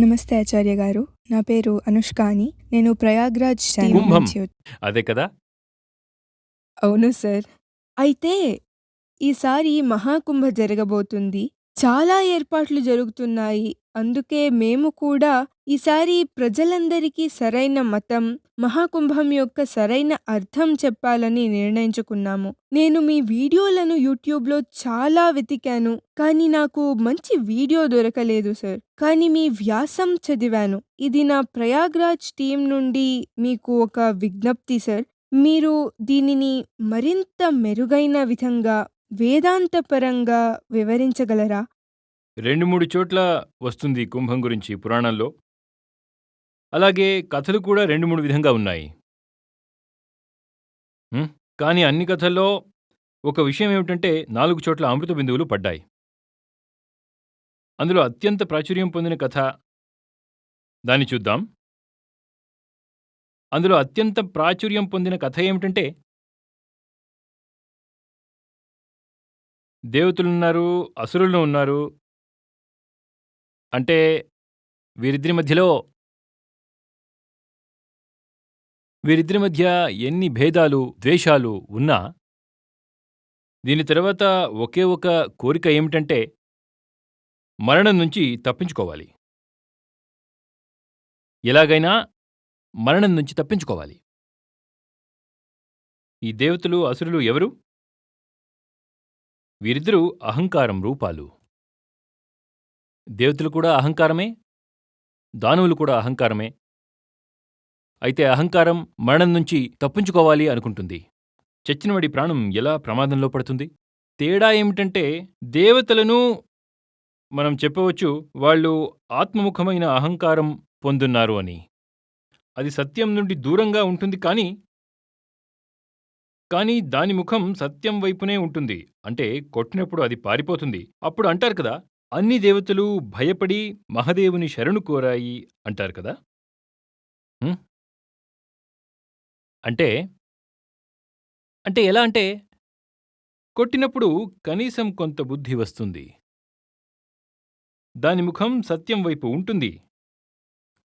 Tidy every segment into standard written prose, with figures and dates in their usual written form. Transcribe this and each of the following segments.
నమస్తే ఆచార్య గారు. నా పేరు అనుష్క అని. నేను ప్రయాగ్‌రాజ్ టీమ్ కుంభం నుంచి అదే కదా? అవును సార్. అయితే ఈసారి మహాకుంభ జరగబోతుంది. చాలా ఏర్పాట్లు జరుగుతున్నాయి. అందుకే మేము కూడా ఈసారి ప్రజలందరికీ సరైన మతం, మహాకుంభం యొక్క సరైన అర్థం చెప్పాలని నిర్ణయించుకున్నాము. నేను మీ వీడియోలను యూట్యూబ్‌లో చాలా వెతికాను. కానీ నాకు మంచి వీడియో దొరకలేదు సార్. కానీ మీ వ్యాసం చదివాను. ఇది నా ప్రయాగ్‌రాజ్ టీమ్ నుండి మీకు ఒక విజ్ఞప్తి సార్. మీరు దీనిని మరింత మెరుగైన విధంగా వేదాంతపరంగా వివరించగలరా? 2, 3 చోట్ల వస్తుంది కుంభం గురించి పురాణాల్లో. అలాగే కథలు కూడా 2, 3 విధంగా ఉన్నాయి. హ్మ్. కానీ అన్ని కథల్లో ఒక విషయం ఏమిటంటే 4 చోట్ల అమృత బిందువులు పడ్డాయి. అందులో అత్యంత ప్రాచుర్యం పొందిన కథ దాన్ని చూద్దాం. అందులో అత్యంత ప్రాచుర్యం పొందిన కథ ఏమిటంటే దేవతలున్నారు, అసురులు ఉన్నారు. అంటే వీరిద్దరి మధ్య ఎన్ని భేదాలు, ద్వేషాలు ఉన్నా దీని తర్వాత ఒకే ఒక కోరిక ఏమిటంటే మరణం నుంచి తప్పించుకోవాలి. ఎలాగైనా మరణం నుంచి తప్పించుకోవాలి. ఈ దేవతలు, అసురులు ఎవరు? వీరిద్దరూ అహంకారం రూపాలు. దేవతలు కూడా అహంకారమే, దానవులు కూడా అహంకారమే. అయితే అహంకారం మరణం నుంచి తప్పించుకోవాలి అనుకుంటుంది. చచ్చినవాడి ప్రాణం ఎలా ప్రమాదంలో పడుతుంది? తేడా ఏమిటంటే దేవతలను మనం చెప్పవచ్చు వాళ్ళు ఆత్మముఖమైన అహంకారం పొందున్నారు అని. అది సత్యం నుండి దూరంగా ఉంటుంది కానీ దాని ముఖం సత్యం వైపునే ఉంటుంది. అంటే కొట్టినప్పుడు అది పారిపోతుంది. అప్పుడు అంటారు కదా, అన్ని దేవతలు భయపడి మహదేవుని శరణు కోరాయి అంటారు కదా. హ్మ్? అంటే అంటే ఎలా అంటే కొట్టినప్పుడు కనీసం కొంత బుద్ధి వస్తుంది. దాని ముఖం సత్యం వైపు ఉంటుంది.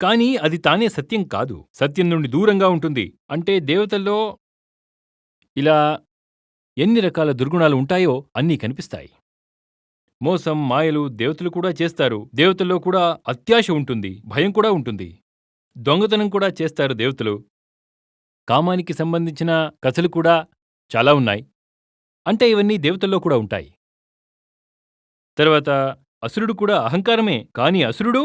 కానీ అది తానే సత్యం కాదు. సత్యం నుండి దూరంగా ఉంటుంది. అంటే దేవతల్లో ఇలా ఎన్ని రకాల దుర్గుణాలు ఉంటాయో అన్నీ కనిపిస్తాయి. మోసం, మాయలు దేవతలు కూడా చేస్తారు. దేవతల్లో కూడా అత్యాశ ఉంటుంది, భయం కూడా ఉంటుంది. దొంగతనం కూడా చేస్తారు దేవతలు. కామానికి సంబంధించిన కథలు కూడా చాలా ఉన్నాయి. అంటే ఇవన్నీ దేవతల్లో కూడా ఉంటాయి. తర్వాత అసురుడు కూడా అహంకారమే. కానీ అసురుడు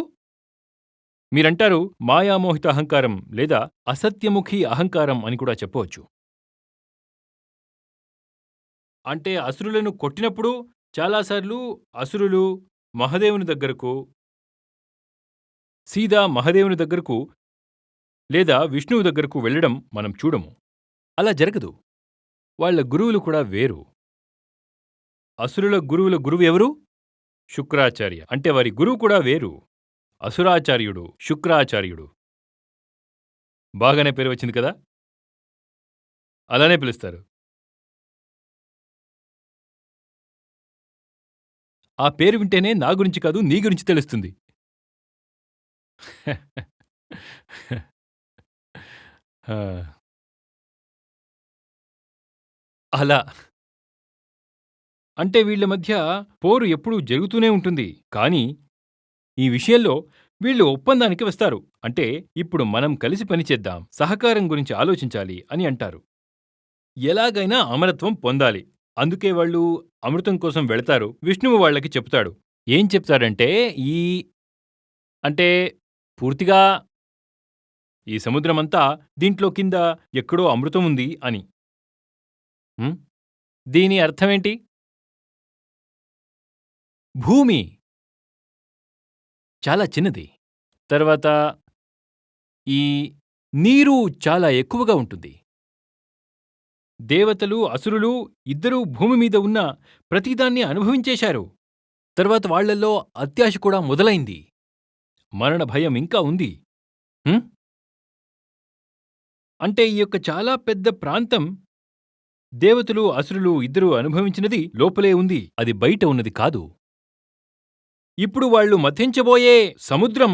మీరంటారు మాయామోహిత అహంకారం లేదా అసత్యముఖి అహంకారం అని కూడా చెప్పవచ్చు. అంటే అసురులను కొట్టినప్పుడు చాలాసార్లు అసురులు మహదేవుని దగ్గరకు, సీదా మహదేవుని దగ్గరకు లేదా విష్ణువు దగ్గరకు వెళ్ళడం మనం చూడము. అలా జరగదు. వాళ్ళ గురువులు కూడా వేరు. అసురుల గురువుల గురువు ఎవరు? శుక్రాచార్య. అంటే వారి గురువు కూడా వేరు. అసురాచార్యుడు, శుక్రాచార్యుడు. బాగానే పేరు వచ్చింది కదా? అలానే పిలుస్తారు. ఆ పేరు వింటేనే నా గురించి కాదు నీ గురించి తెలుస్తుంది. ఆ, అలా అంటే వీళ్ళ మధ్య పోరు ఎప్పుడూ జరుగుతూనే ఉంటుంది. కానీ ఈ విషయంలో వీళ్ళు ఒప్పందానికి వస్తారు. అంటే ఇప్పుడు మనం కలిసి పనిచేద్దాం, సహకారం గురించి ఆలోచించాలి అని అంటారు. ఎలాగైనా అమరత్వం పొందాలి. అందుకే వాళ్ళు అమృతం కోసం వెళతారు. విష్ణువు వాళ్ళకి చెప్తాడు. ఏం చెప్తాడంటే ఈ అంటే పూర్తిగా ఈ సముద్రమంతా దీంట్లో కింద ఎక్కడో అమృతం ఉంది అని. హ్మ్? దీని అర్థమేంటి? భూమి చాలా చిన్నది. తర్వాత ఈ నీరు చాలా ఎక్కువగా ఉంటుంది. దేవతలు, అసురులు ఇద్దరూ భూమి మీద ఉన్న ప్రతిదాన్ని అనుభవించేశారు. తర్వాత వాళ్ళల్లో అత్యాశ కూడా మొదలైంది. మరణ భయం ఇంకా ఉంది. హ్మ్? అంటే ఈ యొక్క చాలా పెద్ద ప్రాంతం దేవతలు, అసురులు ఇద్దరూ అనుభవించినది లోపలే ఉంది. అది బయట ఉన్నది కాదు. ఇప్పుడు వాళ్ళు మథించబోయే సముద్రం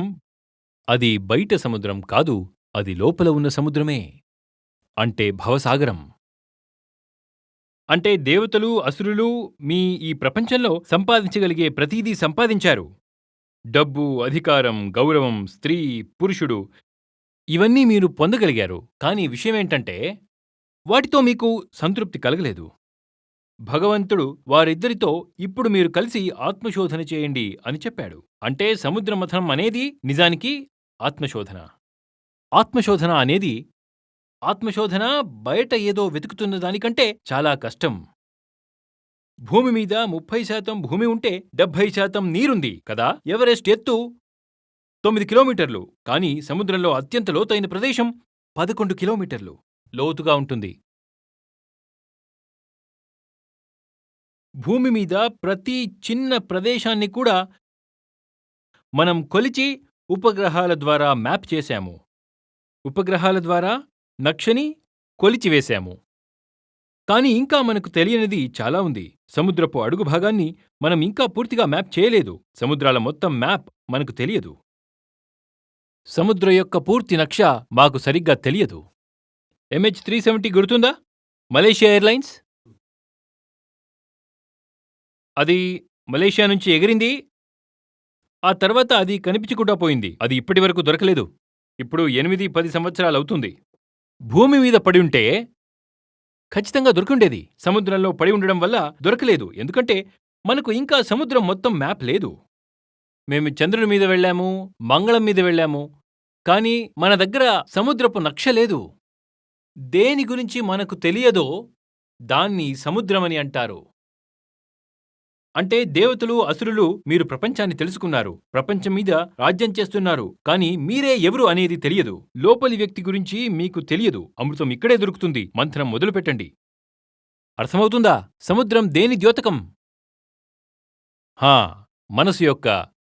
అది బయట సముద్రం కాదు, అది లోపల ఉన్న సముద్రమే. అంటే భవసాగరం. అంటే దేవతలు, అసురులు మీ ఈ ప్రపంచంలో సంపాదించగలిగే ప్రతీదీ సంపాదించారు. డబ్బు, అధికారం, గౌరవం, స్త్రీ, పురుషుడు ఇవన్నీ మీరు పొందగలిగారు. కానీ విషయమేంటంటే వాటితో మీకు సంతృప్తి కలగలేదు. భగవంతుడు వారిద్దరితో ఇప్పుడు మీరు కలిసి ఆత్మశోధన చేయండి అని చెప్పాడు. అంటే సముద్ర మథనం అనేది నిజానికి ఆత్మశోధన. ఆత్మశోధన అనేది ఆత్మశోధన బయట ఏదో వెతుకుతున్న దానికంటే చాలా కష్టం. భూమి మీద 30% భూమి ఉంటే 70% నీరుంది కదా. ఎవరెస్ట్ ఎత్తు 9 కిలోమీటర్లు. కానీ సముద్రంలో అత్యంత లోతైన ప్రదేశం 11 కిలోమీటర్లు లోతుగా ఉంటుంది. భూమి మీద ప్రతి చిన్న ప్రదేశాన్ని కూడా మనం కొలిచి ఉపగ్రహాల ద్వారా మ్యాప్ చేశాము. ఉపగ్రహాల ద్వారా నక్షని కొలిచివేశాము. కానీ ఇంకా మనకు తెలియనిది చాలా ఉంది. సముద్రపు అడుగు భాగాన్ని మనం ఇంకా పూర్తిగా మ్యాప్ చేయలేదు. సముద్రాల మొత్తం మ్యాప్ మనకు తెలియదు. సముద్ర యొక్క పూర్తి నక్ష మాకు సరిగ్గా తెలియదు. MH370 గుర్తుందా? Malaysia airlines. అది మలేషియా నుంచి ఎగిరింది. ఆ తర్వాత అది కనిపించకుండా పోయింది. అది ఇప్పటివరకు దొరకలేదు. ఇప్పుడు 8-10 సంవత్సరాలవుతుంది. భూమి మీద పడి ఉంటే ఖచ్చితంగా దొరికుండేది. సముద్రంలో పడి ఉండడం వల్ల దొరకలేదు. ఎందుకంటే మనకు ఇంకా సముద్రం మొత్తం మ్యాప్ లేదు. మేము చంద్రుడి మీద వెళ్ళాము, మంగళం మీద వెళ్ళాము. కానీ మన దగ్గర సముద్రపు నక్ష లేదు. దేని గురించి మనకు తెలియదో దాన్ని సముద్రమని అంటారు. అంటే దేవతలు, అసురులు మీరు ప్రపంచాన్ని తెలుసుకున్నారు, ప్రపంచం మీద రాజ్యం చేస్తున్నారు. కానీ మీరే ఎవరు అనేది తెలియదు. లోపలి వ్యక్తి గురించి మీకు తెలియదు. అమృతం ఇక్కడే దొరుకుతుంది. మంథనం మొదలుపెట్టండి. అర్థమవుతుందా? సముద్రం దేని ద్యోతకం? మనసు యొక్క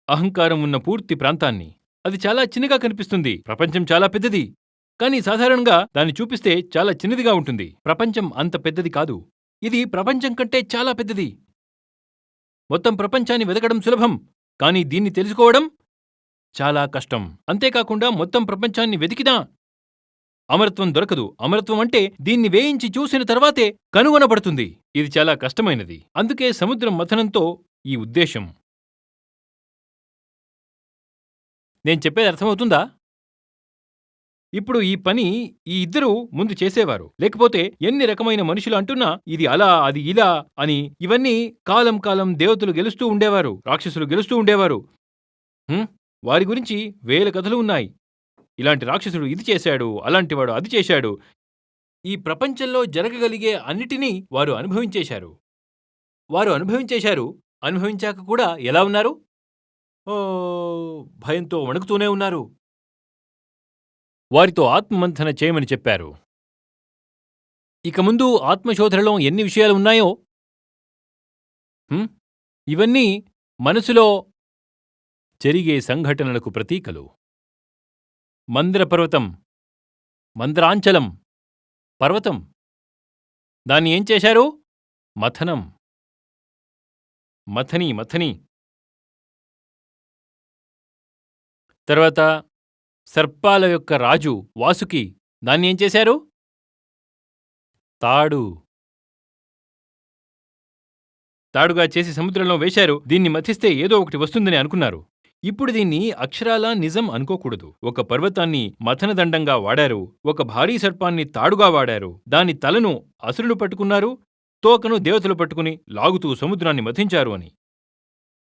అహంకారం ఉన్న పూర్తి ప్రాంతాన్ని. అది చాలా చిన్నగా కనిపిస్తుంది. ప్రపంచం చాలా పెద్దది. కానీ సాధారణంగా దాన్ని చూపిస్తే చాలా చిన్నదిగా ఉంటుంది. ప్రపంచం అంత పెద్దది కాదు. ఇది ప్రపంచం కంటే చాలా పెద్దది. మొత్తం ప్రపంచాన్ని వెతకడం సులభం, కానీ దీన్ని తెలుసుకోవడం చాలా కష్టం. అంతేకాకుండా మొత్తం ప్రపంచాన్ని వెతికినా అమరత్వం దొరకదు. అమరత్వం అంటే దీన్ని వేయించి చూసిన తర్వాతే కనుగొనబడుతుంది. ఇది చాలా కష్టమైనది. అందుకే సముద్రం మథనంతో ఈ ఉద్దేశం. నేను చెప్పేది అర్థమవుతుందా? ఇప్పుడు ఈ పని ఈ ఇద్దరూ ముందు చేసేవారు. లేకపోతే ఎన్ని రకమైన మనుషులు అంటున్నా ఇది అలా, అది ఇలా అని ఇవన్నీ కాలం కాలం దేవతలు గెలుస్తూ ఉండేవారు, రాక్షసులు గెలుస్తూ ఉండేవారు. వారి గురించి వేల కథలు ఉన్నాయి. ఇలాంటి రాక్షసుడు ఇది చేశాడు, అలాంటివాడు అది చేశాడు. ఈ ప్రపంచంలో జరగగలిగే అన్నిటినీ వారు అనుభవించేశారు. అనుభవించాక కూడా ఎలా ఉన్నారు? భయంతో వణుకుతూనే ఉన్నారు. వారితో ఆత్మమంథన చేయమని చెప్పారు. ఇక ముందు ఆత్మశోధనలో ఎన్ని విషయాలు ఉన్నాయో ఇవన్నీ మనసులో జరిగే సంఘటనలకు ప్రతీకలు. మంద్రపర్వతం, మంద్రాంచలం పర్వతం, దాన్ని ఏం చేశారు? మథనం. మథని. తర్వాత సర్పాల యొక్క రాజు వాసుకి, దాన్ని ఏం చేశారు? తాడుగా చేసి సముద్రంలో వేశారు. దీన్ని మథిస్తే ఏదో ఒకటి వస్తుందని అనుకున్నారు. ఇప్పుడు దీన్ని అక్షరాలా నిజం అనుకోకూడదు. ఒక పర్వతాన్ని మథనదండంగా వాడారు, ఒక భారీ సర్పాన్ని తాడుగా వాడారు. దాని తలను అసురులు పట్టుకున్నారు, తోకను దేవతలు పట్టుకుని లాగుతూ సముద్రాన్ని మథించారు అని.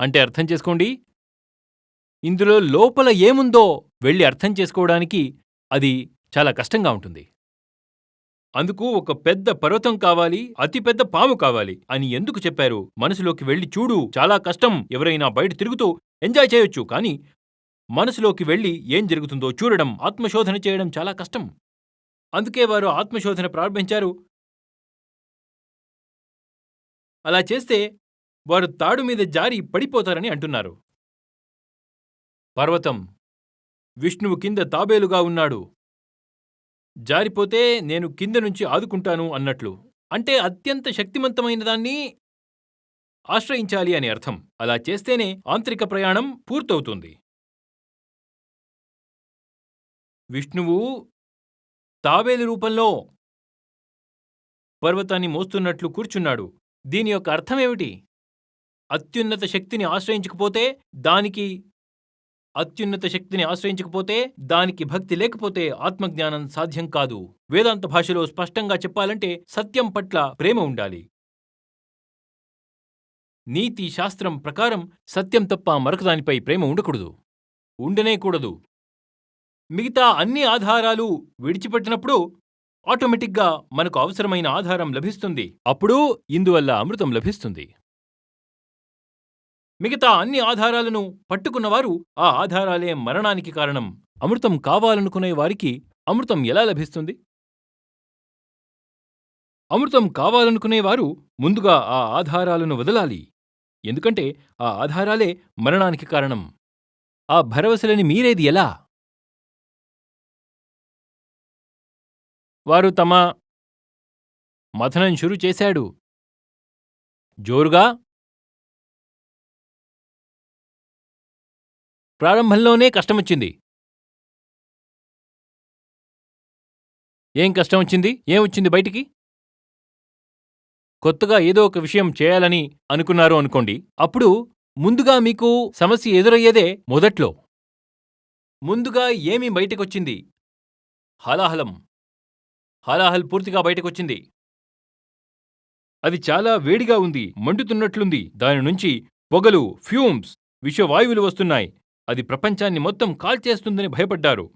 అంటే అర్థం చేసుకోండి, ఇందులో లోపల ఏముందో వెళ్ళి అర్థం చేసుకోవడానికి అది చాలా కష్టంగా ఉంటుంది. అందుకు ఒక పెద్ద పర్వతం కావాలి, అతిపెద్ద పాము కావాలి అని ఎందుకు చెప్పారు? మనసులోకి వెళ్ళి చూడు, చాలా కష్టం. ఎవరైనా బయట తిరుగుతూ ఎంజాయ్ చేయొచ్చు, కానీ మనసులోకి వెళ్ళి ఏం జరుగుతుందో చూడడం, ఆత్మశోధన చేయడం చాలా కష్టం. అందుకే వారు ఆత్మశోధన ప్రారంభించారు. అలా చేస్తే వారు తాడు మీద జారి పడిపోతారని అంటున్నారు. పర్వతం విష్ణువు కింద తాబేలుగా ఉన్నాడు, జారిపోతే నేను కింద నుంచి ఆదుకుంటాను అన్నట్లు. అంటే అత్యంత శక్తిమంతమైన దాన్ని ఆశ్రయించాలి అని అర్థం. అలా చేస్తేనే ఆంతరిక ప్రయాణం పూర్తవుతుంది. విష్ణువు తాబేలు రూపంలో పర్వతాన్ని మోస్తున్నట్లు కూర్చున్నాడు. దీని యొక్క అర్థమేమిటి? అత్యున్నత శక్తిని ఆశ్రయించకపోతే దానికి భక్తి లేకపోతే ఆత్మజ్ఞానం సాధ్యం కాదు. వేదాంత భాషలో స్పష్టంగా చెప్పాలంటే సత్యం పట్ల ప్రేమ ఉండాలి. నీతి శాస్త్రం ప్రకారం సత్యం తప్ప మరొకదానిపై ప్రేమ ఉండకూడదు, ఉండనేకూడదు. మిగతా అన్ని ఆధారాలు విడిచిపెట్టినప్పుడు ఆటోమేటిక్గా మనకు అవసరమైన ఆధారం లభిస్తుంది. అప్పుడు ఇందువల్ల అమృతం లభిస్తుంది. మిగతా అన్ని ఆధారాలను పట్టుకున్నవారు ఆ ఆధారాలే మరణానికి కారణం. అమృతం కావాలనుకునే వారికి అమృతం ఎలా లభిస్తుంది? అమృతం కావాలనుకునేవారు ముందుగా ఆ ఆధారాలను వదలాలి. ఎందుకంటే ఆ ఆధారాలే మరణానికి కారణం. ఆ భరవసలని మీరేది ఎలా? వారు తమ మథనం షురు చేశాడు. జోరుగా ప్రారంభంలోనే కష్టమొచ్చింది. ఏం కష్టం వచ్చింది? ఏమొచ్చింది బయటికి? కొత్తగా ఏదో ఒక విషయం చేయాలని అనుకున్నారు అనుకోండి. అప్పుడు ముందుగా మీకు సమస్య ఎదురయ్యేదే మొదట్లో. ముందుగా ఏమి బయటకొచ్చింది? హాలాహలం. హాలాహల్ పూర్తిగా బయటకొచ్చింది. అది చాలా వేడిగా ఉంది, మండుతున్నట్లుంది. దాని నుంచి పొగలు, ఫ్యూమ్స్, విషవాయువులు వస్తున్నాయి. అది ప్రపంచాన్ని మొత్తం కాల్చేస్తుందని భయపడ్డారు.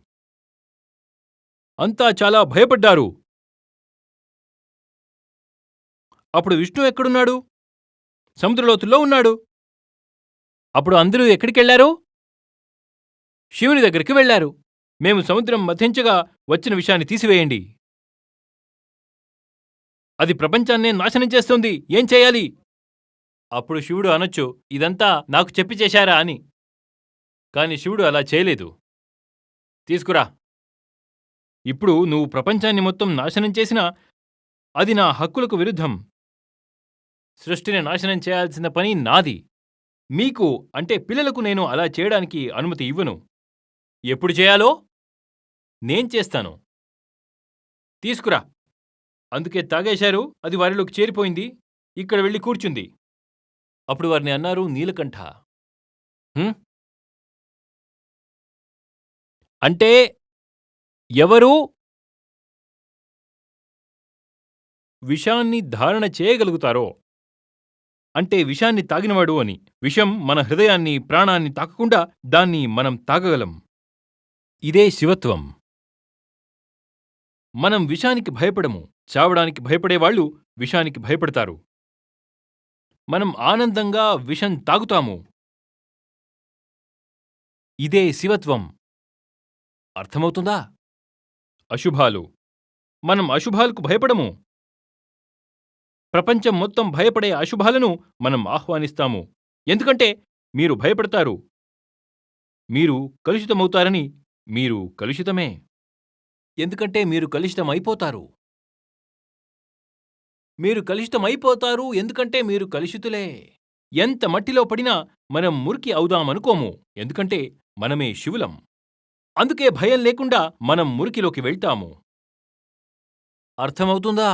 అంతా చాలా భయపడ్డారు. అప్పుడు విష్ణు ఎక్కడున్నాడు? సముద్రలోతుల్లో ఉన్నాడు. అప్పుడు అందరూ ఎక్కడికెళ్లారు? శివుని దగ్గరికి వెళ్లారు. మేము సముద్రం మథించగా వచ్చిన విషయాన్ని తీసివేయండి. అది ప్రపంచాన్నే నాశనం చేస్తోంది. ఏం చేయాలి? అప్పుడు శివుడు అనొచ్చు, ఇదంతా నాకు చెప్పి చేశారా అని. కాని శివుడు అలా చేయలేదు. తీసుకురా. ఇప్పుడు నువ్వు ప్రపంచాన్ని మొత్తం నాశనం చేసినా అది నా హక్కులకు విరుద్ధం. సృష్టిని నాశనం చేయాల్సిన పని నాది. మీకు అంటే పిల్లలకు నేను అలా చేయడానికి అనుమతి ఇవ్వను. ఎప్పుడు చేయాలో నేను చేస్తాను. తీసుకురా. అందుకే తాగేశారు. అది వారిలోకి చేరిపోయింది. ఇక్కడ వెళ్ళి కూర్చుంది. అప్పుడు వారిని అన్నారు, నీలకంఠ. అంటే ఎవరు విషాన్ని ధారణ చేయగలుగుతారో, అంటే విషాన్ని తాగినవాడు అని. విషం మన హృదయాన్ని, ప్రాణాన్ని తాకకుండా దాన్ని మనం తాగగలం. ఇదే శివత్వం. మనం విషానికి భయపడము. చావడానికి భయపడేవాళ్లు విషానికి భయపడతారు. మనం ఆనందంగా విషం తాగుతాము. ఇదే శివత్వం. అర్థమవుతుందా? అశుభాలు. మనం అశుభాలకు భయపడము. ప్రపంచం మొత్తం భయపడే అశుభాలను మనం ఆహ్వానిస్తాము. ఎందుకంటే మీరు భయపడతారు. మీరు కలుషితమవుతారని. మీరు కలుషితమే. ఎందుకంటే మీరు కలుషితమైపోతారు. మీరు కలుషితమైపోతారు ఎందుకంటే మీరు కలుషితులే. ఎంత మట్టిలో పడినా మనం మురికి అవుదామనుకోము. ఎందుకంటే మనమే శివులం. అందుకే భయం లేకుండా మనం మురికిలోకి వెళ్తాము. అర్థమవుతుందా?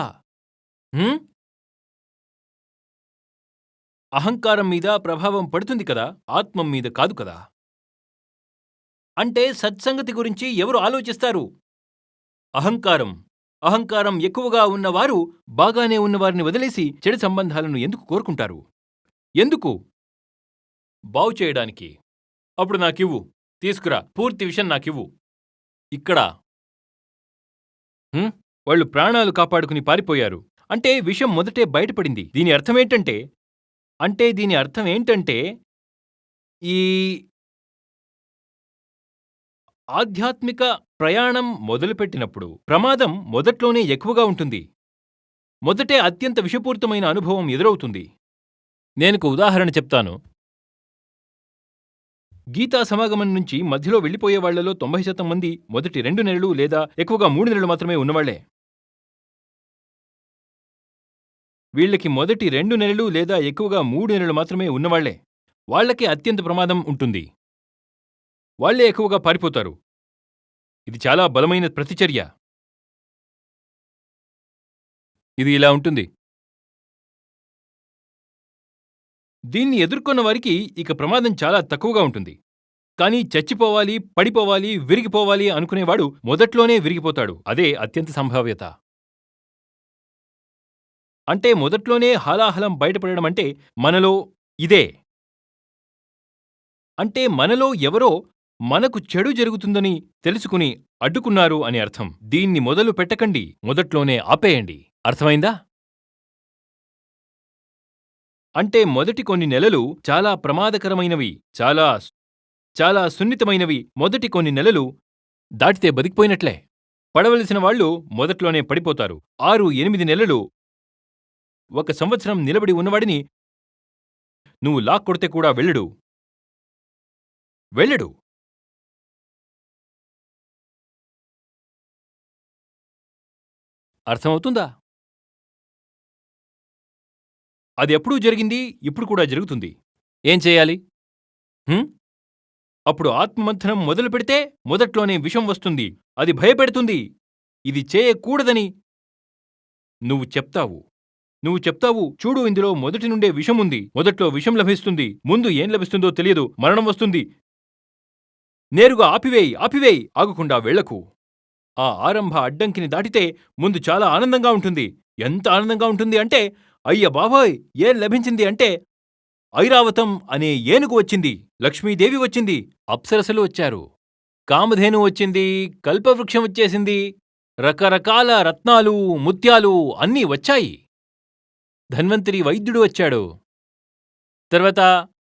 అహంకారం మీద ప్రభావం పడుతుంది కదా, ఆత్మం మీద కాదు కదా. అంటే సత్సంగతి గురించి ఎవరు ఆలోచిస్తారు? అహంకారం. అహంకారం ఎక్కువగా ఉన్నవారు బాగానే ఉన్నవారిని వదిలేసి చెడు సంబంధాలను ఎందుకు కోరుకుంటారు? ఎందుకు? బాగుచేయడానికి. అప్పుడు నాకివ్వు. తీసుకురా. పూర్తి విషయం నాకివ్వు. ఇక్కడ వాళ్ళు ప్రాణాలు కాపాడుకుని పారిపోయారు. అంటే విషం మొదటే బయటపడింది. దీని అర్థమేంటంటే ఈ ఆధ్యాత్మిక ప్రయాణం మొదలుపెట్టినప్పుడు ప్రమాదం మొదట్లోనే ఎక్కువగా ఉంటుంది. మొదటే అత్యంత విషపూరితమైన అనుభవం ఎదురవుతుంది. నేనొక ఉదాహరణ చెప్తాను. గీతా సమాగమం నుంచి మధ్యలో వెళ్లిపోయేవాళ్లలో 90% మంది మొదటి 2 నెలలు లేదా ఎక్కువగా 3 నెలలు మాత్రమే ఉన్నవాళ్లే. వీళ్లకి మొదటి 2 నెలలు లేదా ఎక్కువగా 3 నెలలు మాత్రమే ఉన్నవాళ్లే. వాళ్లకే అత్యంత ప్రమాదం ఉంటుంది. వాళ్లే ఎక్కువగా పారిపోతారు. ఇది చాలా బలమైన ప్రతిచర్య. ఇది ఇలా ఉంటుంది. దీన్ని ఎదుర్కొన్న వారికి ఇక ప్రమాదం చాలా తక్కువగా ఉంటుంది. కానీ చచ్చిపోవాలి, పడిపోవాలి, విరిగిపోవాలి అనుకునేవాడు మొదట్లోనే విరిగిపోతాడు. అదే అత్యంత సంభావ్యత. అంటే మొదట్లోనే హాలాహలం బయటపడడం అంటే మనలో ఇదే. అంటే మనలో ఎవరో మనకు చెడు జరుగుతుందని తెలుసుకుని అడ్డుకున్నారు అని అర్థం. దీన్ని మొదలు పెట్టకండి, మొదట్లోనే ఆపేయండి. అర్థమైందా? అంటే మొదటి కొన్ని నెలలు చాలా ప్రమాదకరమైనవి, చాలా సున్నితమైనవి. మొదటి కొన్ని నెలలు దాటితే బతికిపోయినట్లే. పడవలసిన వాళ్ళు మొదట్లోనే పడిపోతారు. 6-8 నెలలు, 1 సంవత్సరం నిలబడి ఉన్నవాడిని నువ్వు లాక్కొడితే కూడా వెళ్ళడు. అర్థమవుతుందా? అది ఎప్పుడూ జరిగింది, ఇప్పుడు కూడా జరుగుతుంది. ఏం చేయాలి? అప్పుడు ఆత్మమంథనం మొదలు పెడితే మొదట్లోనే విషం వస్తుంది. అది భయపెడుతుంది. ఇది చేయకూడదని నువ్వు చెప్తావు. చూడు, ఇందులో మొదటి నుండే విషముంది. మొదట్లో విషం లభిస్తుంది. ముందు ఏం లభిస్తుందో తెలియదు. మరణం వస్తుంది. నేరుగా ఆపివేయి, ఆగకుండా వెళ్లకు. ఆ ఆరంభ అడ్డంకిని దాటితే ముందు చాలా ఆనందంగా ఉంటుంది. ఎంత ఆనందంగా ఉంటుంది అంటే, అయ్య బాబోయ్, ఏం లభించింది అంటే, ఐరావతం అనే ఏనుగు వచ్చింది, లక్ష్మీదేవి వచ్చింది, అప్సరసలు వచ్చారు, కామధేను వచ్చింది, కల్పవృక్షం వచ్చేసింది, రకరకాల రత్నాలు, ముత్యాలు అన్నీ వచ్చాయి. ధన్వంతరి వైద్యుడు వచ్చాడు. తర్వాత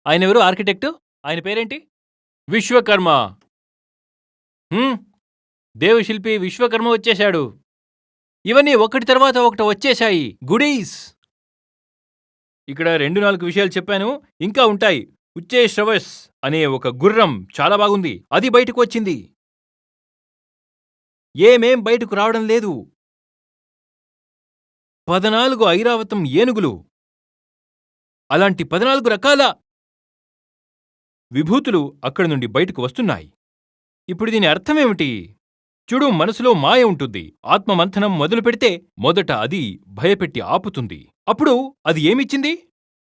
ఆయనెవరు? ఆర్కిటెక్టు. ఆయన పేరేంటి? విశ్వకర్మ. దేవశిల్పి విశ్వకర్మ వచ్చేశాడు. ఇవన్నీ ఒకటి తర్వాత ఒకటి వచ్చేశాయి. గుడీస్. ఇక్కడ 2-4 విషయాలు చెప్పాను, ఇంకా ఉంటాయి. ఉచ్చేశ్రవస్ అనే ఒక గుర్రం చాలా బాగుంది, అది బయటకు వచ్చింది. ఏమేం బయటకు రావడం లేదు. 14 ఐరావతం ఏనుగులు, అలాంటి 14 రకాల విభూతులు అక్కడి నుండి బయటకు వస్తున్నాయి. ఇప్పుడు దీని అర్థమేమిటి? చూడు, మనసులో మాయ ఉంటుంది. ఆత్మమంథనం మొదలు పెడితే మొదట అది భయపెట్టి ఆపుతుంది. అప్పుడు అది ఏమిచ్చింది?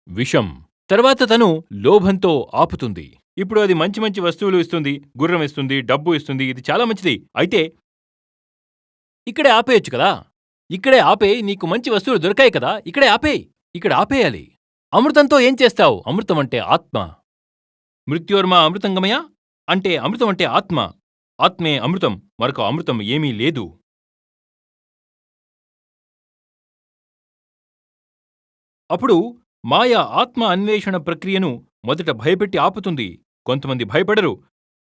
విషం. తర్వాత తను లోభంతో ఆపుతుంది. ఇప్పుడు అది మంచి మంచి వస్తువులు ఇస్తుంది, గుర్రం ఇస్తుంది, డబ్బు ఇస్తుంది. ఇది చాలా మంచిది. అయితే ఇక్కడే ఆపేయచ్చు కదా. ఇక్కడే ఆపేయి, నీకు మంచి వస్తువులు దొరికాయి కదా, ఇక్కడ ఆపేయాలి. అమృతంతో ఏం చేస్తావు? అమృతం అంటే ఆత్మ. మృత్యోర్మా అమృతంగమయ అంటే అమృతం అంటే ఆత్మ. ఆత్మే అమృతం, మరొక అమృతం ఏమీ లేదు. అప్పుడు మాయ ఆత్మ అన్వేషణ ప్రక్రియను మొదట భయపెట్టి ఆపుతుంది. కొంతమంది భయపడరు,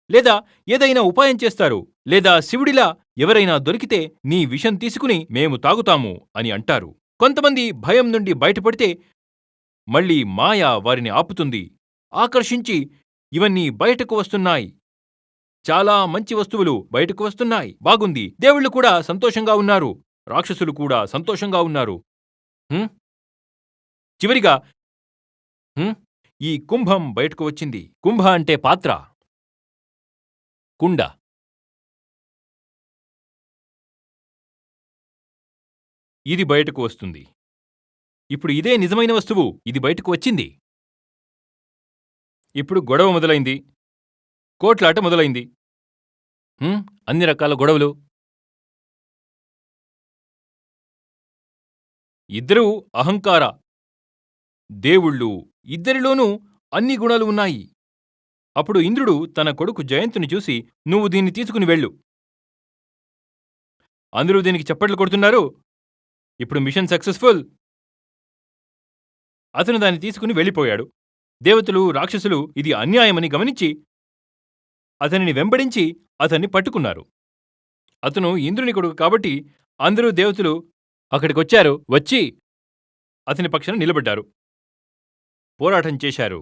లేదా ఏదైనా ఉపాయం చేస్తారు, లేదా శివుడిలా ఎవరైనా దొరికితే నీ విషం తీసుకుని మేము తాగుతాము అని అంటారు. కొంతమంది భయం నుండి బయటపడితే మళ్ళీ మాయ వారిని ఆపుతుంది, ఆకర్షించి ఇవన్నీ బయటకు వస్తున్నాయి, చాలా మంచి వస్తువులు బయటకు వస్తున్నాయి, బాగుంది, దేవుళ్ళు కూడా సంతోషంగా ఉన్నారు, రాక్షసులు కూడా సంతోషంగా ఉన్నారు. చివరిగా ఈ కుంభం బయటకు వచ్చింది. కుంభ అంటే పాత్ర, కుండ. ఇది బయటకు వస్తుంది. ఇప్పుడు ఇదే నిజమైన వస్తువు, ఇది బయటకు వచ్చింది. ఇప్పుడు గొడవ మొదలైంది, కోట్లాట మొదలైంది. అన్ని రకాల గొడవలు. ఇద్దరూ అహంకార దేవుళ్ళు, ఇద్దరిలోనూ అన్ని గుణాలు ఉన్నాయి. అప్పుడు ఇంద్రుడు తన కొడుకు జయంతుని చూసి, నువ్వు దీన్ని తీసుకుని వెళ్ళు. అందరూ దీనికి చప్పట్లు కొడుతున్నారు. ఇప్పుడు మిషన్ సక్సెస్ఫుల్. అతను దాన్ని తీసుకుని వెళ్ళిపోయాడు. దేవతలు, రాక్షసులు ఇది అన్యాయమని గమనించి అతనిని వెంబడించి అతన్ని పట్టుకున్నారు. అతను ఇంద్రుని కొడుకు కాబట్టి అందరూ దేవతలు అక్కడికొచ్చారు. వచ్చి అతని పక్షాన నిలబడ్డారు, పోరాటం చేశారు.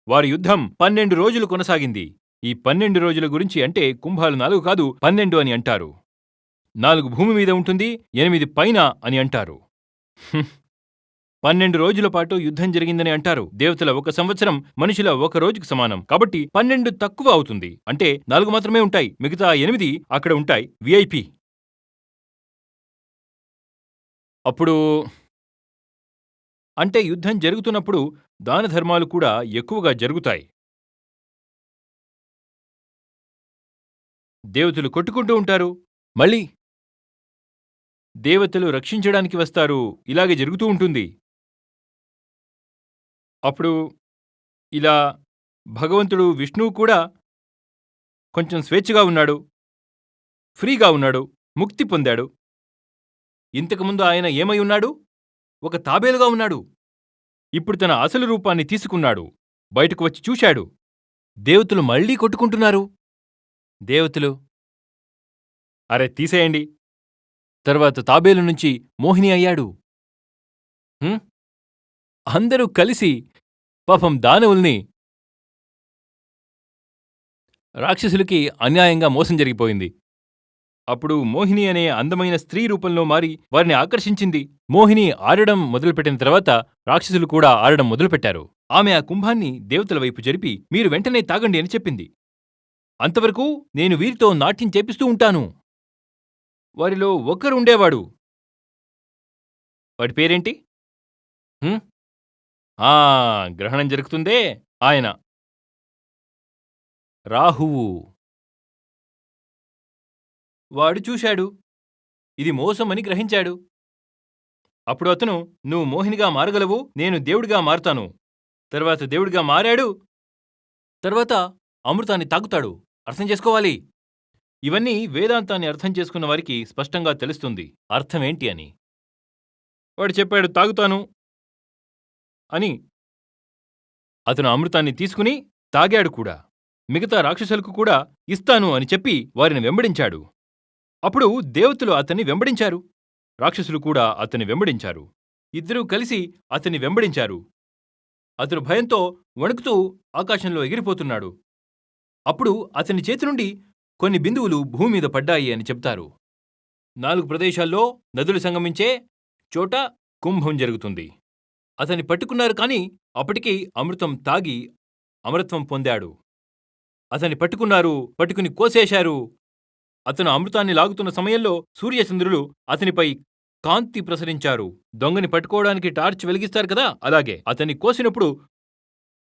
వారి యుద్ధం 12 రోజులు కొనసాగింది. ఈ 12 రోజుల గురించి అంటే కుంభాలు 4 కాదు 12 అని అంటారు. 4 భూమి మీద ఉంటుంది, 8 పైన అని అంటారు. 12 రోజుల పాటు యుద్ధం జరిగిందని అంటారు. దేవతల 1 సంవత్సరం మనుషుల 1 రోజుకు సమానం. కాబట్టి 12 తక్కువ అవుతుంది. అంటే 4 మాత్రమే ఉంటాయి. మిగతా 8 అక్కడ ఉంటాయి విఐపి. అప్పుడు అంటే యుద్ధం జరుగుతున్నప్పుడు దాన ధర్మాలు కూడా ఎక్కువగా జరుగుతాయి. దేవతలు కొట్టుకుంటూ ఉంటారు. మళ్ళీ దేవతలు రక్షించడానికి వస్తారు. ఇలాగే జరుగుతూ ఉంటుంది. అప్పుడు ఇలా భగవంతుడు విష్ణువు కూడా కొంచెం స్వేచ్ఛగా ఉన్నాడు, ఫ్రీగా ఉన్నాడు, ముక్తి పొందాడు. ఇంతకుముందు ఆయన ఏమై ఉన్నాడు? ఒక తాబేలుగా ఉన్నాడు. ఇప్పుడు తన అసలు రూపాన్ని తీసుకున్నాడు. బయటకు వచ్చి చూశాడు. దేవతలు మళ్ళీ కొట్టుకుంటున్నారు. దేవతలు అరే తీసేయండి. తర్వాత తాబేలు నుంచి మోహిని అయ్యాడు. అందరూ కలిసి పాపం దానవుల్ని రాక్షసులకి అన్యాయంగా మోసం జరిగిపోయింది. అప్పుడు మోహిని అనే అందమైన స్త్రీ రూపంలో మారి వారిని ఆకర్షించింది. మోహిని ఆడడం మొదలుపెట్టిన తర్వాత రాక్షసులు కూడా ఆడడం మొదలుపెట్టారు. ఆమె ఆ కుంభాన్ని దేవతల వైపు జరిపి మీరు వెంటనే తాగండి అని చెప్పింది. అంతవరకు నేను వీరితో నాట్యం చేపిస్తూ ఉంటాను. వారిలో ఒకరు ఉండేవాడు. వాడి పేరేంటి? గ్రహణం జరుగుతుందే ఆయన రాహువు. వాడు చూశాడు. ఇది మోసమని గ్రహించాడు. అప్పుడు అతను నువ్వు మోహినిగా మారగలవు, నేను దేవుడిగా మారతాను. తర్వాత దేవుడిగా మారాడు. తర్వాత అమృతాన్ని తాగుతాడు. అర్థం చేసుకోవాలి. ఇవన్నీ వేదాంతాన్ని అర్థం చేసుకున్న వారికి స్పష్టంగా తెలుస్తుంది అర్థమేంటి అని. వాడు చెప్పాడు తాగుతాను అని. అతను అమృతాన్ని తీసుకుని తాగాడు కూడా. మిగతా రాక్షసులకు కూడా ఇస్తాను అని చెప్పి వారిని వెంబడించాడు. అప్పుడు దేవతలు అతన్ని వెంబడించారు. రాక్షసులు కూడా అతన్ని వెంబడించారు. ఇద్దరూ కలిసి అతన్ని వెంబడించారు. అతను భయంతో వణుకుతూ ఆకాశంలో ఎగిరిపోతున్నాడు. అప్పుడు అతని చేతి నుండి కొన్ని బిందువులు భూమి మీద పడ్డాయి అని చెప్తారు. 4 ప్రదేశాల్లో నదులు సంగమించే చోట కుంభం జరుగుతుంది. అతన్ని పట్టుకున్నారు, కాని అప్పటికి అమృతం తాగి అమరత్వం పొందాడు. అతన్ని పట్టుకుని కోసేశారు. అతను అమృతాన్ని లాగుతున్న సమయంలో సూర్యచంద్రులు అతనిపై కాంతి ప్రసరించారు. దొంగని పట్టుకోవడానికి టార్చ్ వెలిగిస్తారు కదా, అలాగే అతన్ని కోసినప్పుడు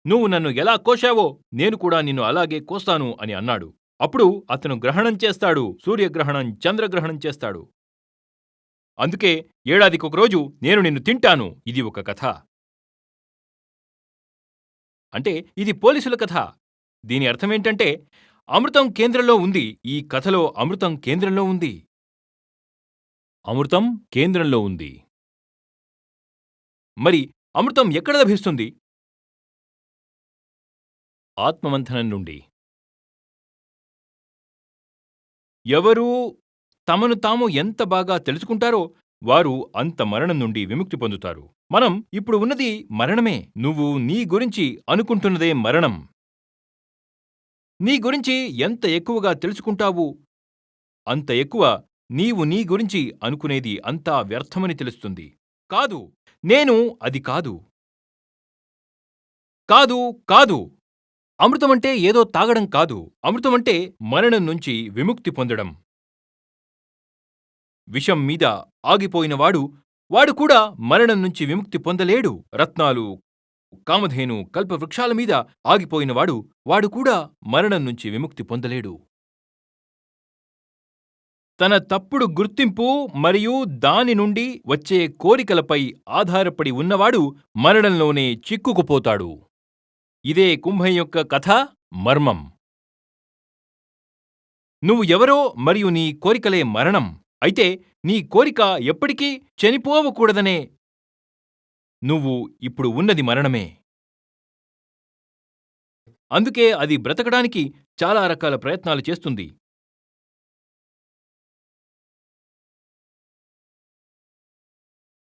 నువ్వు నన్ను ఎలా కోశావో నేను కూడా నిన్ను అలాగే కోస్తాను అని అన్నాడు. అప్పుడు అతను గ్రహణం చేస్తాడు. సూర్యగ్రహణం, చంద్రగ్రహణం చేస్తాడు. అందుకే ఏడాదికొక రోజు నేను నిన్ను తింటాను. ఇది ఒక కథ. అంటే ఇది పోలీసుల కథ. దీని అర్థమేంటంటే అమృతం కేంద్రంలో ఉంది. ఈ కథలో అమృతం కేంద్రంలో ఉంది. అమృతం కేంద్రంలో ఉంది. మరి అమృతం ఎక్కడ లభిస్తుంది? ఆత్మమంథనం నుండి. ఎవరూ తమను తాము ఎంత బాగా తెలుసుకుంటారో వారు అంత మరణం నుండి విముక్తి పొందుతారు. మనం ఇప్పుడు ఉన్నది మరణమే. నువ్వు నీ గురించి అనుకుంటున్నదే మరణం. నీ గురించి ఎంత ఎక్కువగా తెలుసుకుంటావు అంత ఎక్కువ నీవు నీ గురించి అనుకునేది అంతా వ్యర్థమని తెలుస్తుంది. కాదు, నేను అది కాదు. కాదు కాదు అమృతమంటే ఏదో తాగడం కాదు. అమృతమంటే మరణం నుంచి విముక్తి పొందడం. విషం మీద ఆగిపోయినవాడు వాడు కూడా మరణం నుంచి విముక్తి పొందలేడు. రత్నాలు, కామధేను, కల్పవృక్షాల మీద ఆగిపోయినవాడు వాడు కూడా మరణం నుంచి విముక్తి పొందలేడు. తన తప్పుడు గుర్తింపు మరియు దాని నుండి వచ్చే కోరికలపై ఆధారపడి ఉన్నవాడు మరణంలోనే చిక్కుకుపోతాడు. ఇదే కుంభం యొక్క కథ, మర్మం. నువ్వు ఎవరో మరియు నీ కోరికలే మరణం. అయితే నీ కోరిక ఎప్పటికీ చనిపోవకూడదనే. నువ్వు ఇప్పుడు ఉన్నది మరణమే. అందుకే అది బ్రతకడానికి చాలా రకాల ప్రయత్నాలు చేస్తుంది.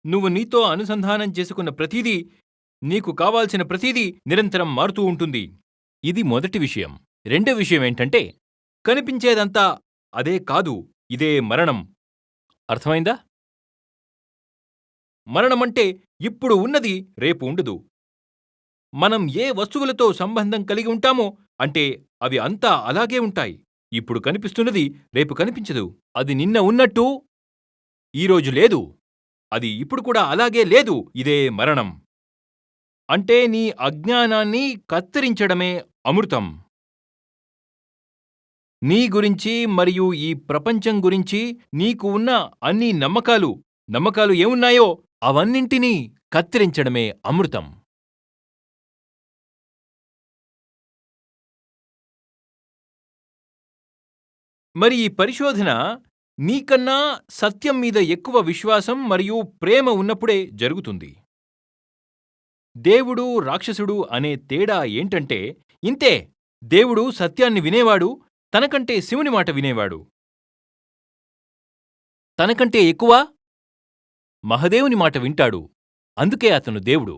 నువ్వు నీతో అనుసంధానం చేసుకున్న ప్రతిదీ, నీకు కావాల్సిన ప్రతిదీ నిరంతరం మారుతూ ఉంటుంది. ఇది మొదటి విషయం. రెండో విషయం ఏంటంటే కనిపించేదంతా అదే కాదు, ఇదే మరణం. అర్థమైందా? మరణమంటే ఇప్పుడు ఉన్నది రేపు ఉండదు. మనం ఏ వస్తువులతో సంబంధం కలిగి ఉంటామో అంటే అవి అంతా అలాగే ఉంటాయి. ఇప్పుడు కనిపిస్తున్నది రేపు కనిపించదు. అది నిన్న ఉన్నట్టు ఈరోజు లేదు. అది ఇప్పుడు కూడా అలాగే లేదు. ఇదే మరణం. అంటే నీ అజ్ఞానాన్ని కత్తిరించడమే అమృతం. నీ గురించి మరియు ఈ ప్రపంచం గురించి నీకు ఉన్న అన్ని నమ్మకాలు ఏమున్నాయో అవన్నింటినీ కత్తిరించడమే అమృతం. మరి ఈ పరిశోధన నీకన్నా సత్యం మీద ఎక్కువ విశ్వాసం మరియు ప్రేమ ఉన్నప్పుడే జరుగుతుంది. దేవుడు, రాక్షసుడు అనే తేడా ఏంటంటే ఇంతే. దేవుడు సత్యాన్ని వినేవాడు, తనకంటే శివుని మాట వినేవాడు. తనకంటే ఎక్కువ మహదేవుని మాట వింటాడు. అందుకే అతను దేవుడు.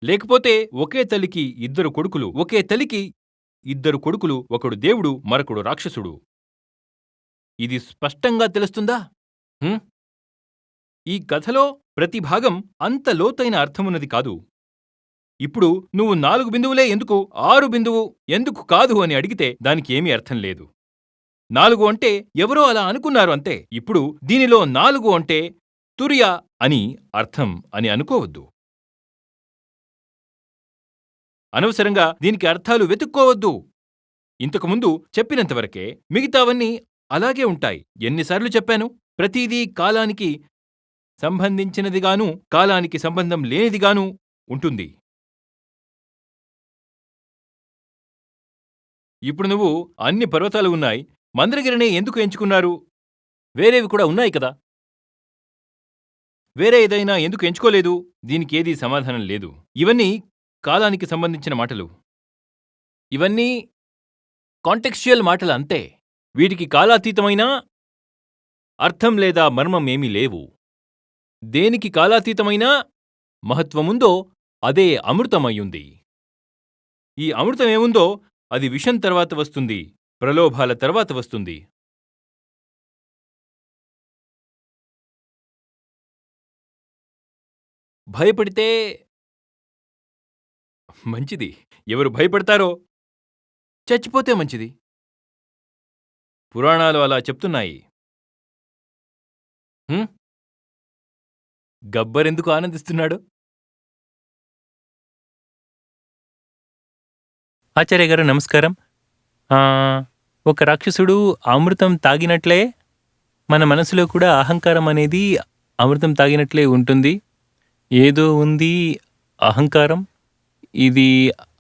లేకపోతే ఒకే తల్లికి ఇద్దరు కొడుకులు, ఒకడు దేవుడు, మరొకడు రాక్షసుడు. ఇది స్పష్టంగా తెలుస్తుందా? ఈ కథలో ప్రతి భాగం అంత లోతైన అర్థమున్నది కాదు. ఇప్పుడు నువ్వు 4 బిందువులే ఎందుకు, 6 బిందువు ఎందుకు కాదు అని అడిగితే దానికి ఏమీ అర్థం లేదు. 4 అంటే ఎవరో అలా అనుకున్నారు అంతే. ఇప్పుడు దీనిలో 4 అంటే తురియా అని అర్థం అని అనుకోవద్దు. అనవసరంగా దీనికి అర్థాలు వెతుక్కోవద్దు. ఇంతకుముందు చెప్పినంతవరకే మిగతావన్నీ అలాగే ఉంటాయి. ఎన్నిసార్లు చెప్పాను? ప్రతిదీ కాలానికి సంబంధించినదిగానూ కాలానికి సంబంధం లేనిదిగానూ ఉంటుంది. ఇప్పుడు నువ్వు అన్ని పర్వతాలు ఉన్నాయి, మందరగిరినే ఎందుకు ఎంచుకున్నారు? వేరేవి కూడా ఉన్నాయి కదా. వేరే ఏదైనా ఎందుకు ఎంచుకోలేదు? దీనికి ఏదీ సమాధానం లేదు. ఇవన్నీ కాలానికి సంబంధించిన మాటలు. ఇవన్నీ కాంటెక్స్చువల్ మాటలు అంతే. వీటికి కాలాతీతమైన అర్థం లేదా మర్మం ఏమీ లేవు. దేనికి కాలాతీతమైన మహత్వముందో అదే అమృతమయ్యుంది. ఈ అమృతమేముందో అది విషం తర్వాత వస్తుంది, ప్రలోభాల తర్వాత వస్తుంది. భయపడితే మంచిది. ఎవరు భయపడతారో చచ్చిపోతే మంచిది. పురాణాలు అలా చెప్తున్నాయి. గబ్బరెందుకు ఆనందిస్తున్నాడు? ఆచార్య గారు నమస్కారం. ఒక రాక్షసుడు అమృతం తాగినట్లే మన మనసులో కూడా అహంకారం అనేది అమృతం తాగినట్లే ఉంటుంది. ఏదో ఉంది అహంకారం, ఇది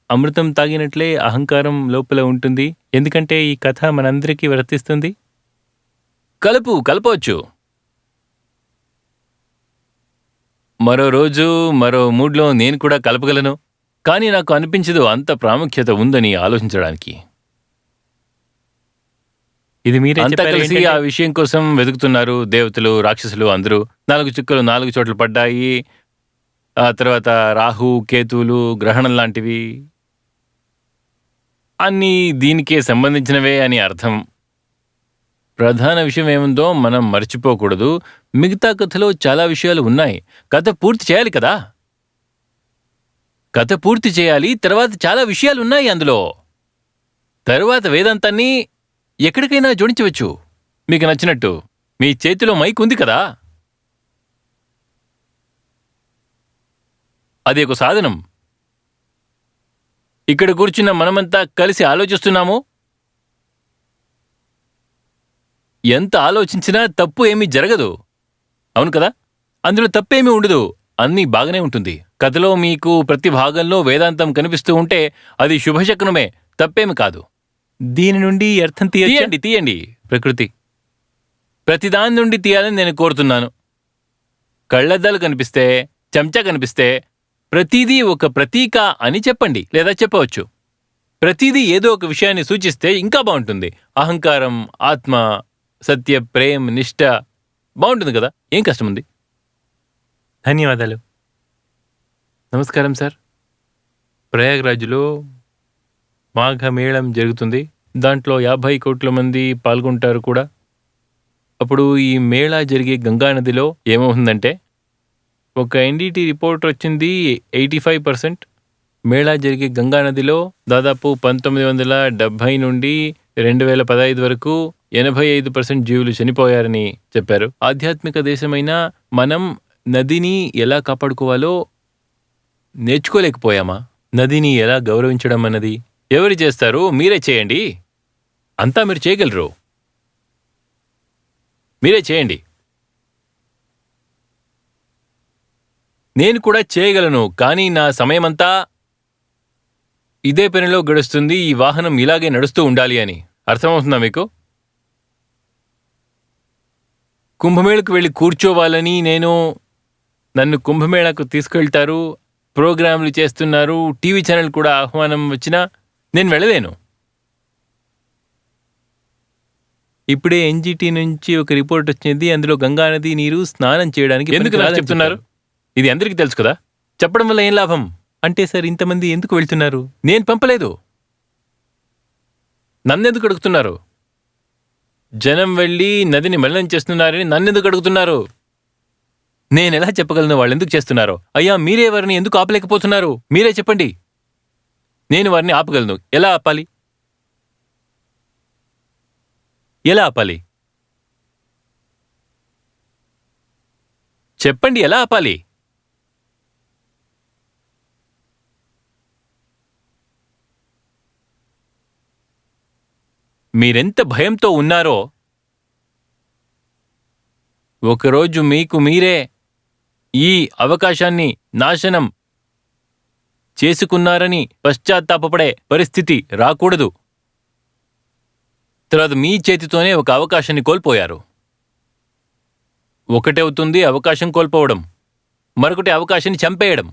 అమృతం తాగినట్లే అహంకారం లోపల ఉంటుంది. ఎందుకంటే ఈ కథ మనందరికీ వర్తిస్తుంది. కలపవచ్చు. మరో రోజు మరో మూడ్లో నేను కూడా కలపగలను. కానీ నాకు అనిపించదు అంత ప్రాముఖ్యత ఉందని ఆలోచించడానికి. ఇది మీరే అంతా చెప్పారు కలిసి ఏంటంటే? ఆ విషయం కోసం వెతుకుతున్నారు. దేవతలు, రాక్షసులు అందరూ. 4 చుక్కలు 4 చోట్ల పడ్డాయి. ఆ తర్వాత రాహు, కేతువులు, గ్రహణం లాంటివి అన్నీ దీనికే సంబంధించినవే అని అర్థం. ప్రధాన విషయం ఏముందో మనం మర్చిపోకూడదు. మిగతా కథలో చాలా విషయాలు ఉన్నాయి. కథ పూర్తి చేయాలి కదా. కథ పూర్తి చేయాలి. తర్వాత చాలా విషయాలున్నాయి అందులో. తరువాత వేదాంతాన్ని ఎక్కడికైనా జోడించవచ్చు మీకు నచ్చినట్టు. మీ చేతిలో మైక్ ఉంది కదా. అది ఒక సాధనం. ఇక్కడ కూర్చున్న మనమంతా కలిసి ఆలోచిస్తున్నాము. ఎంత ఆలోచించినా తప్పు ఏమీ జరగదు. అవును కదా. అందులో తప్పేమీ ఉండదు. అన్నీ బాగానే ఉంటుంది. కథలో మీకు ప్రతి భాగంలో వేదాంతం కనిపిస్తూ ఉంటే అది శుభశకునమే, తప్పేమి కాదు. దీని నుండి అర్థం తీయండి. ప్రకృతి ప్రతిదాని నుండి తీయాలని నేను కోరుతున్నాను. కళ్ళద్దాలు కనిపిస్తే, చెంచా కనిపిస్తే ప్రతిదీ ఒక ప్రతీక అని చెప్పండి, లేదా చెప్పవచ్చు. ప్రతిదీ ఏదో ఒక విషయాన్ని సూచిస్తే ఇంకా బాగుంటుంది. అహంకారం, ఆత్మ, సత్య, ప్రేమ, నిష్ఠ బాగుంటుంది కదా. ఏం కష్టముంది? ధన్యవాదాలు. నమస్కారం సార్. ప్రయాగ్రాజ్లో మాఘమేళం జరుగుతుంది. దాంట్లో 50 కోట్ల మంది పాల్గొంటారు కూడా. అప్పుడు ఈ మేళా జరిగే గంగానదిలో ఏమవుతుందంటే ఒక ఎన్డీటీ రిపోర్ట్ వచ్చింది 85%. మేళా జరిగే గంగానదిలో దాదాపు 1970 నుండి 2015 వరకు 85% జీవులు చనిపోయారని చెప్పారు. ఆధ్యాత్మిక దేశమైన మనం నదిని ఎలా కాపాడుకోవాలో నేర్చుకోలేకపోయామా? నదిని ఎలా గౌరవించడం అన్నది ఎవరు చేస్తారు? మీరే చేయండి. అంతా మీరు చేయగలరు. మీరే చేయండి. నేను కూడా చేయగలను, కానీ నా సమయమంతా ఇదే పనిలో గడుస్తుంది. ఈ వాహనం ఇలాగే నడుస్తూ ఉండాలి అని. అర్థమవుతుందా మీకు? కుంభమేళకు వెళ్ళి కూర్చోవాలని నన్ను కుంభమేళకు తీసుకెళ్తారు, ప్రోగ్రాంలు చేస్తున్నారు, టీవీ ఛానల్ కూడా ఆహ్వానం వచ్చినా నేను వెళ్ళలేను. ఇప్పుడే ఎన్జిటి నుంచి ఒక రిపోర్ట్ వచ్చింది. అందులో గంగానది నీరు స్నానం చేయడానికి ఎందుకు రాదని చెప్తున్నారు. ఇది అందరికీ తెలుసు కదా. చెప్పడం వల్ల ఏం లాభం? అంటే సార్, ఇంతమంది ఎందుకు వెళ్తున్నారు? నేను పంపలేదు. నన్నెందుకు అడుగుతున్నారు? జనం వెళ్ళి నదిని మలినం చేస్తున్నారని నన్నెందుకు అడుగుతున్నారు? నేనెలా చెప్పగలను వాళ్ళు ఎందుకు చేస్తున్నారో? అయ్యా, మీరే వారిని ఎందుకు ఆపలేకపోతున్నారు? మీరే చెప్పండి. నేను వారిని ఆపగలను. ఎలా ఆపాలి? ఎలా ఆపాలి? చెప్పండి, ఎలా ఆపాలి? మీరెంత భయంతో ఉన్నారో ఒకరోజు మీకు మీరే ఈ అవకాశాన్ని నాశనం చేసుకున్నారని పశ్చాత్తాపపడే పరిస్థితి రాకూడదు. తర్వాత మీ చేతితోనే ఒక అవకాశాన్ని కోల్పోయారు. ఒకటవుతుంది అవకాశం కోల్పోవడం, మరొకటి అవకాశాన్ని చంపేయడం.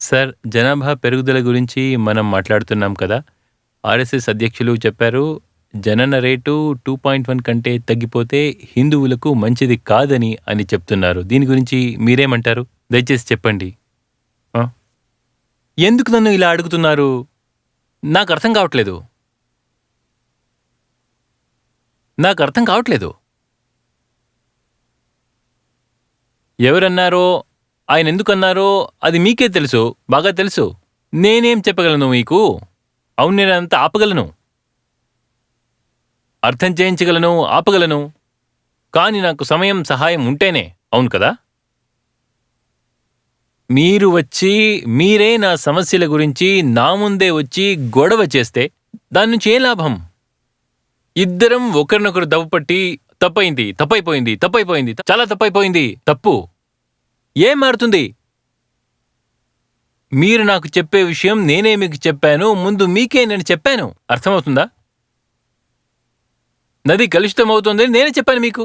సార్, జనాభా పెరుగుదల గురించి మనం మాట్లాడుతున్నాం కదా. ఆర్ఎస్ఎస్ అధ్యక్షులు చెప్పారు, జనన రేటు 2.1 కంటే తగ్గిపోతే హిందువులకు మంచిది కాదని అని చెప్తున్నారు. దీని గురించి మీరేమంటారు? దయచేసి చెప్పండి. ఎందుకు నన్ను ఇలా అడుగుతున్నారు? నాకు అర్థం కావట్లేదు. ఎవరన్నారో, ఆయన ఎందుకన్నారో అది మీకే తెలుసు, బాగా తెలుసు. నేనేం చెప్పగలను మీకు? అవును, నేనంతా ఆపగలను, అర్థం చేయించగలను, ఆపగలను. కానీ నాకు సమయం, సహాయం ఉంటేనే. అవును కదా? మీరు వచ్చి మీరే నా సమస్యల గురించి నా ముందే వచ్చి గొడవ చేస్తే దాని నుంచి ఏం లాభం? ఇద్దరం ఒకరినొకరు దవ్వపట్టి తప్పైపోయింది, చాలా తప్పైపోయింది, తప్పు. ఏం మారుతుంది? మీరు నాకు చెప్పే విషయం నేనే మీకు చెప్పాను, ముందు మీకే నేను చెప్పాను. అర్థమవుతుందా? నది కలుషితమవుతోందని నేనే చెప్పాను మీకు.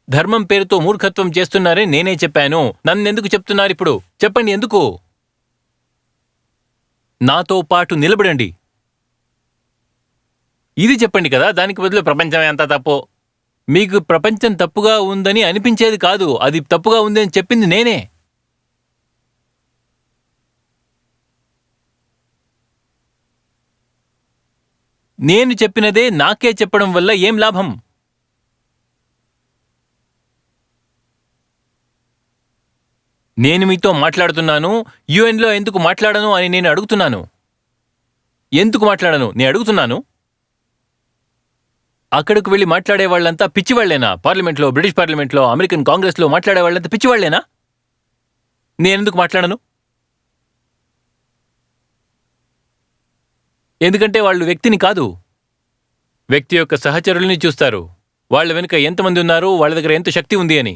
ధర్మం పేరుతో మూర్ఖత్వం చేస్తున్నారని నేనే చెప్పాను. నన్నెందుకు చెప్తున్నారు ఇప్పుడు? చెప్పండి, ఎందుకు? నాతో పాటు నిలబడండి. ఇది చెప్పండి కదా. దానికి బదులు ప్రపంచమే అంతా తప్పు. మీకు ప్రపంచం తప్పుగా ఉందని అనిపించేది కాదు, అది తప్పుగా ఉంది అని చెప్పింది నేనే. నేను చెప్పినదే నాకే చెప్పడం వల్ల ఏం లాభం? నేను మీతో మాట్లాడుతున్నాను, యుఎన్లో ఎందుకు మాట్లాడను అని నేను అడుగుతున్నాను. ఎందుకు మాట్లాడను నేను అడుగుతున్నాను. అక్కడికి వెళ్ళి మాట్లాడే వాళ్ళంతా పిచ్చివాళ్లేనా? పార్లమెంట్లో, బ్రిటిష్ పార్లమెంట్లో, అమెరికన్ కాంగ్రెస్లో మాట్లాడే వాళ్ళంతా పిచ్చివాళ్లేనా? నేనెందుకు మాట్లాడను? ఎందుకంటే వాళ్ళు వ్యక్తిని కాదు, వ్యక్తి యొక్క సహచరుల్ని చూస్తారు. వాళ్ళ వెనుక ఎంతమంది ఉన్నారు, వాళ్ళ దగ్గర ఎంత శక్తి ఉంది అని.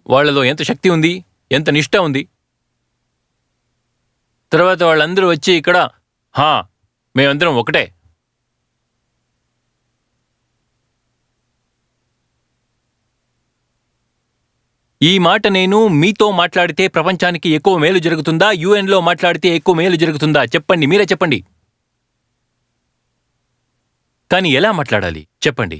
వాళ్లలో ఎంత శక్తి ఉంది, ఎంత నిష్ఠ ఉంది. తర్వాత వాళ్ళందరూ వచ్చి ఇక్కడ మేమందరం ఒకటే. ఈ మాట నేను మీతో మాట్లాడితే ప్రపంచానికి ఎక్కువ మేలు జరుగుతుందా, యుఎన్లో మాట్లాడితే ఎక్కువ మేలు జరుగుతుందా? చెప్పండి, మీరే చెప్పండి. కానీ ఎలా మాట్లాడాలి చెప్పండి.